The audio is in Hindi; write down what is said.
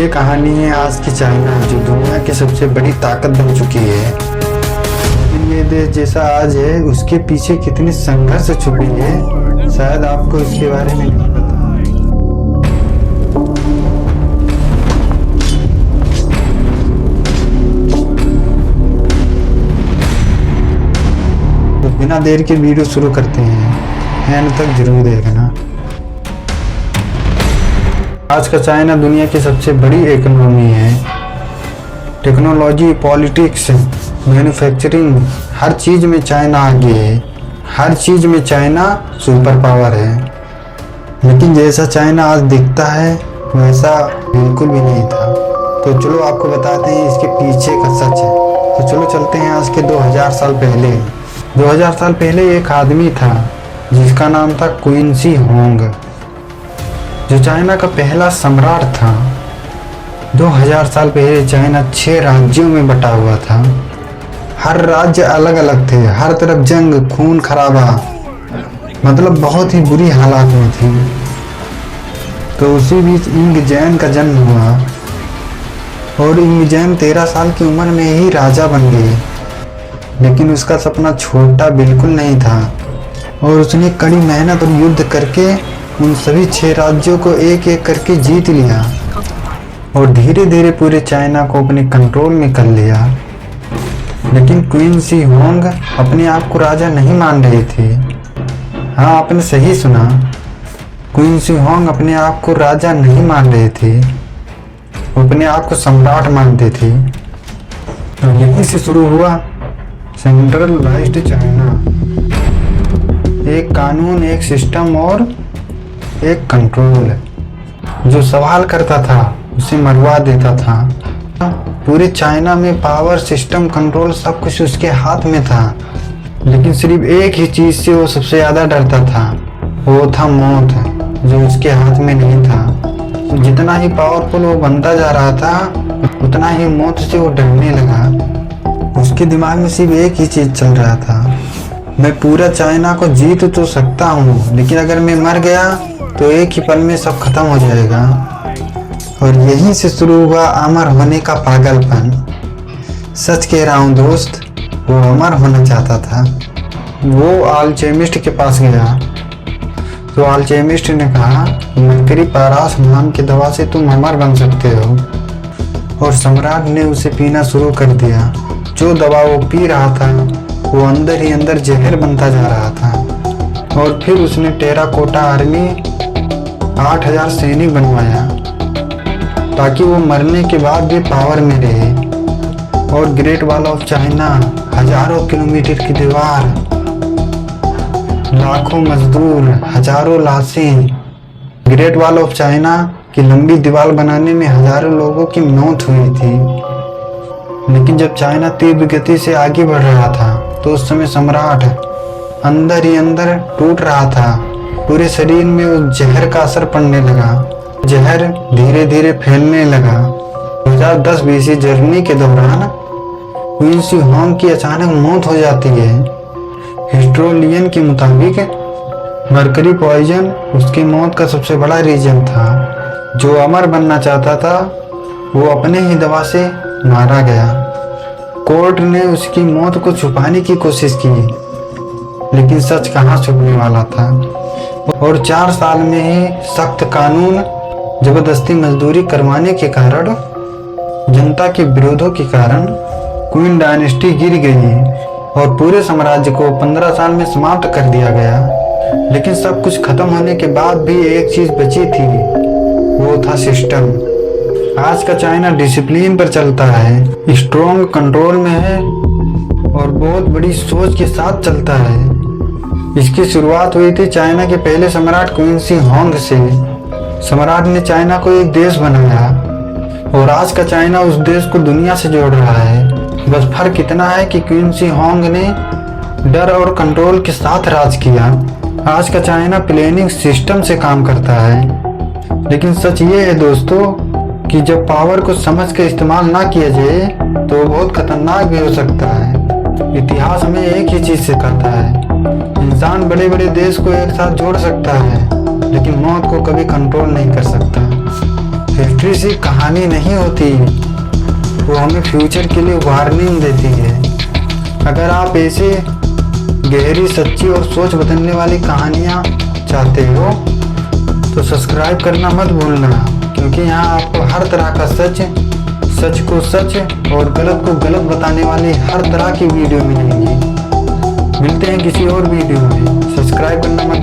ये कहानी है आज की चाइना, जो दुनिया की सबसे बड़ी ताकत बन चुकी है। लेकिन ये देश जैसा आज है, उसके पीछे कितनी संघर्ष छुपी है, शायद आपको इसके बारे में नहीं पता। तो बिना देर के वीडियो शुरू करते हैं, एंड तक जरूर देखना। आज का चाइना दुनिया की सबसे बड़ी इकोनॉमी है। टेक्नोलॉजी, पॉलिटिक्स, मैन्युफैक्चरिंग, हर चीज़ में चाइना आगे है। हर चीज़ में चाइना सुपर पावर है। लेकिन जैसा चाइना आज दिखता है वैसा बिल्कुल भी नहीं था। तो चलो आपको बताते हैं इसके पीछे का सच है। तो चलो चलते हैं आज के 2000 साल पहले। 2000 साल पहले एक आदमी था जिसका नाम था क्विन शी होंग, जो चाइना का पहला सम्राट था। 2000 साल पहले चाइना 6 राज्यों में बटा हुआ था। हर राज्य अलग अलग थे, हर तरफ जंग, खून खराबा, मतलब बहुत ही बुरी हालात में थी। तो उसी बीच इंग जैन का जन्म हुआ और इंग जैन 13 साल की उम्र में ही राजा बन गए। लेकिन उसका सपना छोटा बिल्कुल नहीं था और उसने कड़ी मेहनत और युद्ध करके उन सभी 6 राज्यों को एक एक करके जीत लिया और धीरे धीरे पूरे चाइना को अपने कंट्रोल में कर लिया। लेकिन क्वीन शी होंग अपने आप को राजा नहीं मान रही थी। हाँ, आपने सही सुना, क्वीन शी होंग अपने आप को राजा नहीं मान रहे थे, वो अपने आप को सम्राट मानते थे। तो यहीं से शुरू हुआ सेंट्रलाइज्ड चाइना। एक कानून, एक सिस्टम और एक कंट्रोल। जो सवाल करता था उसे मरवा देता था। पूरे चाइना में पावर, सिस्टम, कंट्रोल सब कुछ उसके हाथ में था। लेकिन सिर्फ एक ही चीज से वो सबसे ज्यादा डरता था, वो था मौत, जो उसके हाथ में नहीं था। तो जितना ही पावरफुल वो बनता जा रहा था उतना ही मौत से वो डरने लगा। उसके दिमाग में सिर्फ एक ही चीज चल रहा था, मैं पूरा चाइना को जीत तो सकता हूँ, लेकिन अगर मैं मर गया तो एक ही पल में सब खत्म हो जाएगा। और यहीं से शुरू हुआ अमर होने का पागलपन। सच कह रहा हूँ दोस्त, वो अमर होना चाहता था। वो अल्केमिस्ट के पास गया तो अल्केमिस्ट ने कहा, मरकरी पारास नाम की दवा से तुम अमर बन सकते हो। और सम्राट ने उसे पीना शुरू कर दिया। जो दवा वो पी रहा था वो अंदर ही अंदर जहर बनता जा रहा था। और फिर उसने टेराकोटा आर्मी 8000 सैनिक बनवाया ताकि वो मरने के बाद भी पावर में रहे। और ग्रेट वॉल ऑफ चाइना, हजारों किलोमीटर की दीवार, लाखों मजदूर, हजारों लाशें। ग्रेट वॉल ऑफ चाइना की लंबी दीवार बनाने में हजारों लोगों की मौत हुई थी। लेकिन जब चाइना तीव्र गति से आगे बढ़ रहा था तो उस समय सम्राट अंदर ही अंदर टूट रहा था। पूरे शरीर में उस जहर का असर पड़ने लगा। जहर धीरे धीरे फैलने लगा। 2010 बीसी जर्नी के दौरान क्वीन शी होंग की अचानक मौत हो जाती है। हिस्टोरियन के मुताबिक मरकरी पॉइजन उसकी मौत का सबसे बड़ा रीजन था। जो अमर बनना चाहता था वो अपने ही दवा से मारा गया। कोर्ट ने उसकी मौत को छुपाने की कोशिश की, लेकिन सच कहाँ छुपने वाला था। और 4 साल में ही सख्त कानून, जबरदस्ती मजदूरी करवाने के कारण, जनता के विरोधों के कारण क्वीन डायनेस्टी गिर गई और पूरे साम्राज्य को 15 साल में समाप्त कर दिया गया। लेकिन सब कुछ खत्म होने के बाद भी एक चीज बची थी, वो था सिस्टम। आज का चाइना डिसिप्लिन पर चलता है, स्ट्रॉन्ग कंट्रोल में है और बहुत बड़ी सोच के साथ चलता है। इसकी शुरुआत हुई थी चाइना के पहले सम्राट क्वीन शी होंग से। सम्राट ने चाइना को एक देश बनाया और आज का चाइना उस देश को दुनिया से जोड़ रहा है। बस फर्क इतना है कि क्वीन शी होंग ने डर और कंट्रोल के साथ राज किया। आज का चाइना प्लानिंग सिस्टम से काम करता है। लेकिन सच ये है दोस्तों कि जब पावर को समझ कर इस्तेमाल ना किया जाए तो बहुत खतरनाक भी हो सकता है। इतिहास हमें एक ही चीज सिखाता है, इंसान बड़े बड़े देश को एक साथ जोड़ सकता है लेकिन मौत को कभी कंट्रोल नहीं कर सकता। हिस्ट्री सिर्फ कहानी नहीं होती, वो हमें फ्यूचर के लिए वार्निंग देती है। अगर आप ऐसे गहरी, सच्ची और सोच बदलने वाली कहानियाँ चाहते हो तो सब्सक्राइब करना मत भूलना, क्योंकि यहाँ आपको हर तरह का सच, सच को सच और गलत को गलत बताने वाली हर तरह की वीडियो मिलेंगी। मिलते हैं किसी और वीडियो में। सब्सक्राइब करना मत